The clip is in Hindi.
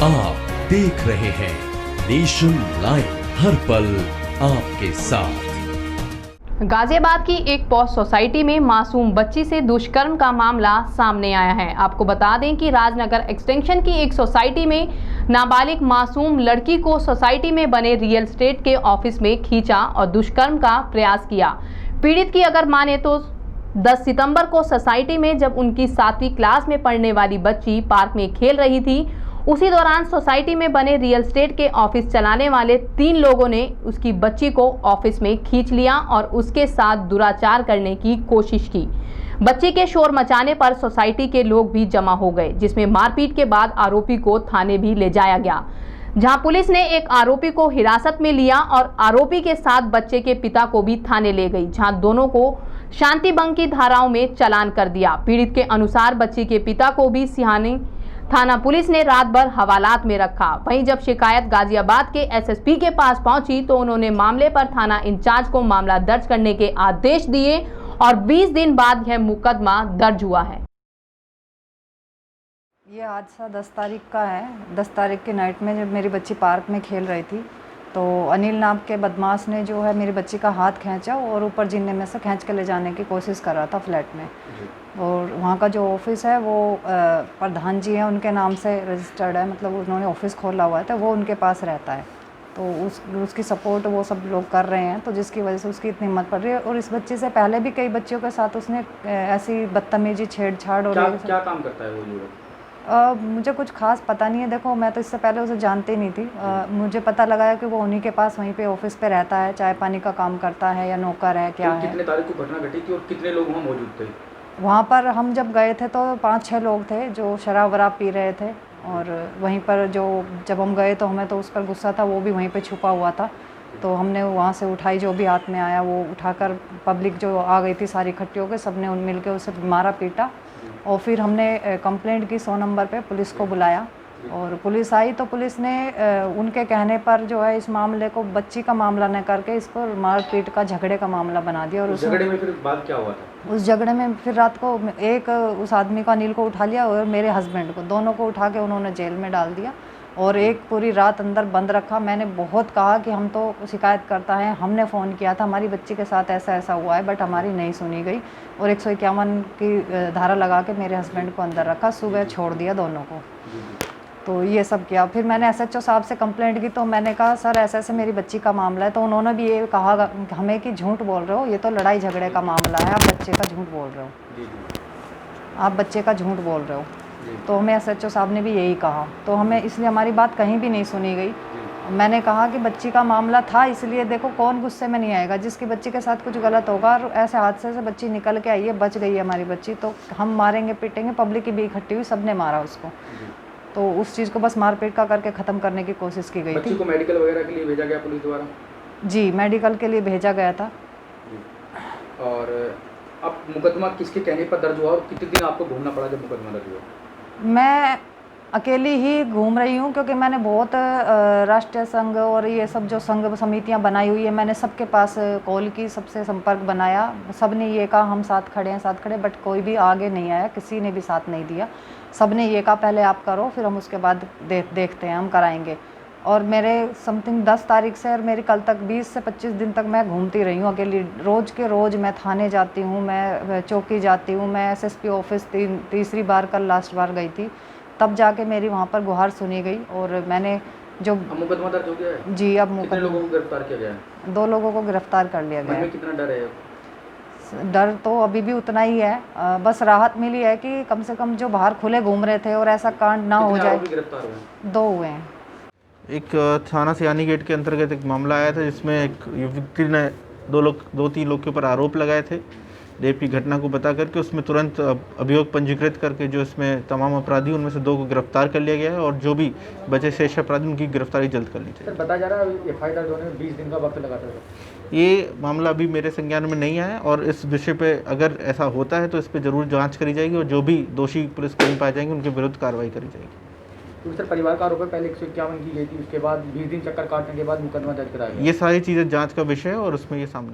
आप देख रहे हैं नेशन लाइव, हर पल आपके साथ। गाजियाबाद की एक पॉश सोसाइटी में मासूम बच्ची से दुष्कर्म का मामला सामने आया है। आपको बता दें कि राजनगर एक्सटेंशन की एक सोसाइटी में नाबालिग मासूम लड़की को सोसाइटी में बने रियल एस्टेट के ऑफिस में खींचा और दुष्कर्म का प्रयास किया। पीड़ित की अगर माने तो 10 सितंबर को सोसाइटी में जब उनकी 7वीं क्लास में पढ़ने वाली बच्ची पार्क में खेल रही थी, उसी दौरान सोसाइटी में बने रियल एस्टेट के ऑफिस चलाने वाले 3 लोगों ने उसकी बच्ची को ऑफिस में खींच लिया और उसके साथ दुराचार करने की कोशिश की। बच्ची के शोर मचाने पर सोसाइटी के लोग भी जमा हो गए, जिसमें मारपीट के बाद आरोपी को थाने भी ले जाया गया, जहां पुलिस ने एक आरोपी को हिरासत में लिया और आरोपी के साथ बच्चे के पिता को भी थाने ले गई, जहां दोनों को शांति भंग की धाराओं में चालान कर दिया। पीड़ित के अनुसार बच्ची के पिता को भी सिहानी थाना पुलिस ने रात भर हवालात में रखा। वहीं जब शिकायत गाजियाबाद के एसएसपी के पास पहुंची तो उन्होंने मामले पर थाना इंचार्ज को मामला दर्ज करने के आदेश दिए और 20 दिन बाद यह मुकदमा दर्ज हुआ है। ये हादसा 10 तारीख का है। 10 तारीख की नाइट में जब मेरी बच्ची पार्क में खेल रही थी तो अनिल नाम के बदमाश ने जो है मेरी बच्ची का हाथ खींचा और ऊपर जीने में से खींच के ले जाने की कोशिश कर रहा था फ्लैट में। और वहाँ का जो ऑफिस है वो प्रधान जी हैं, उनके नाम से रजिस्टर्ड है, मतलब उन्होंने ऑफिस खोला हुआ है तो वो उनके पास रहता है। तो उसकी सपोर्ट वो सब लोग कर रहे हैं, तो जिसकी वजह से उसकी इतनी हिम्मत पड़ रही है। और इस बच्चे से पहले भी कई बच्चियों के साथ उसने ऐसी बदतमीजी, छेड़छाड़ और क्या काम करता है वो युवक? मुझे कुछ खास पता नहीं है। देखो, मैं तो इससे पहले उसे जानती नहीं थी। मुझे पता लगा कि वो उन्हीं के पास वहीं पे ऑफिस पे रहता है, चाय पानी का काम करता है या नौकर है, क्या है। कितने तारीख को घटना घटी थी और कितने लोग वहाँ मौजूद थे? वहाँ पर हम जब गए थे तो 5-6 लोग थे जो शराब वराब पी रहे थे। और वहीं पर जब हम गए तो हमें तो उस पर गुस्सा था, वो भी वहीं पे छुपा हुआ था। तो हमने वहाँ से उठाई, जो भी हाथ में आया वो उठाकर, पब्लिक जो आ गई थी सारी इकट्ठी होकर, सबने उन मिल के उसे मारा पीटा। और फिर हमने कंप्लेंट की 100 नंबर पे, पुलिस को बुलाया और पुलिस आई तो पुलिस ने उनके कहने पर जो है इस मामले को बच्ची का मामला न करके इसको मारपीट का, झगड़े का मामला बना दिया। और उस झगड़े में फिर बात क्या हुआ था? उस झगड़े में फिर रात को एक उस आदमी को, अनिल को उठा लिया और मेरे हस्बैंड को, दोनों को उठा के उन्होंने जेल में डाल दिया और एक पूरी रात अंदर बंद रखा। मैंने बहुत कहा कि हम तो शिकायत करता है, हमने फ़ोन किया था, हमारी बच्ची के साथ ऐसा ऐसा हुआ है, बट हमारी नहीं सुनी गई और 151 की धारा लगा के मेरे हस्बैंड को अंदर रखा, सुबह छोड़ दिया दोनों को। तो ये सब किया। फिर मैंने एसएचओ साहब से कंप्लेंट की तो मैंने कहा सर ऐसे ऐसे मेरी बच्ची का मामला है। तो उन्होंने भी ये कहा हमें कि झूठ बोल रहे हो, ये तो लड़ाई झगड़े का मामला है, आप बच्चे का झूठ बोल रहे हो, आप बच्चे का झूठ बोल रहे हो। तो हमें एसएचओ साहब ने भी यही कहा, तो हमें इसलिए हमारी बात कहीं भी नहीं सुनी गई। मैंने कहा कि बच्ची का मामला था, इसलिए देखो कौन गुस्से में नहीं आएगा, जिसकी बच्ची के साथ कुछ गलत होगा और ऐसे हादसे से बच्ची निकल के आई है, बच गई है हमारी बच्ची, तो हम मारेंगे पीटेंगे। पब्लिक की भी इकट्ठी हुई, सबने मारा उसको। तो उस चीज़ को बस मारपीट का करके ख़त्म करने की कोशिश की गई थी। बच्ची को मेडिकल वगैरह के लिए भेजा गया पुलिस द्वारा? जी, मेडिकल के लिए भेजा गया था। और अब मुकदमा किसके कहने पर दर्ज हुआ और कितने दिन आपको घूमना पड़ा जब मुकदमा दर्ज हुआ? मैं अकेली ही घूम रही हूँ, क्योंकि मैंने बहुत राष्ट्रीय संघ और ये सब जो संघ समितियाँ बनाई हुई है, मैंने सबके पास कॉल की, सबसे संपर्क बनाया, सब ने ये कहा हम साथ खड़े हैं, साथ खड़े, बट कोई भी आगे नहीं आया, किसी ने भी साथ नहीं दिया। सब ने ये कहा पहले आप करो, फिर हम उसके बाद देखते हैं, हम कराएंगे। और मेरे समथिंग 10 तारीख से और मेरी कल तक 20 से 25 दिन तक मैं घूमती रही हूँ अकेली। रोज़ के रोज़ मैं थाने जाती हूँ, मैं चौकी जाती हूँ, मैं एसएसपी ऑफिस तीसरी बार, कल लास्ट बार गई थी, तब जाके मेरी वहाँ पर गुहार सुनी गई। और मैंने जो मुकदमा दर्ज हो गया है? जी, अब कितने लोगों को गिरफ्तार किया गया है? 2 लोगों को गिरफ्तार कर लिया गया है। कितना डर है? डर तो अभी भी उतना ही है, बस राहत मिली है कि कम से कम जो बाहर खुले घूम रहे थे और ऐसा कांड ना हो जाए। गिरफ्तार हुए? 2 हुए हैं। एक थाना सियानी गेट के अंतर्गत एक मामला आया था जिसमें एक व्यक्ति ने 2-3 लोग के ऊपर आरोप लगाए थे रेप की घटना को बता करके। उसमें तुरंत अभियोग पंजीकृत करके जो इसमें तमाम अपराधी, उनमें से 2 को गिरफ्तार कर लिया गया है और जो भी बचे शेष अपराधी उनकी गिरफ्तारी जल्द कर ली जाएगी। बताया जा रहा है एफआईआर दर्ज होने में 20 दिन का वक्त लगा था। ये मामला अभी मेरे संज्ञान में नहीं आया और इस विषय पे अगर ऐसा होता है तो इस पर जरूर जांच करी जाएगी और जो भी दोषी पुलिसकर्मी पाए जाएंगे उनके विरुद्ध कार्रवाई करी जाएगी। तो सर परिवार का आरोप है पहले 151 की गई थी, उसके बाद 20 दिन चक्कर काटने के बाद मुकदमा दर्ज कराया गया। ये सारी चीज़ें जांच का विषय है और उसमें ये सामने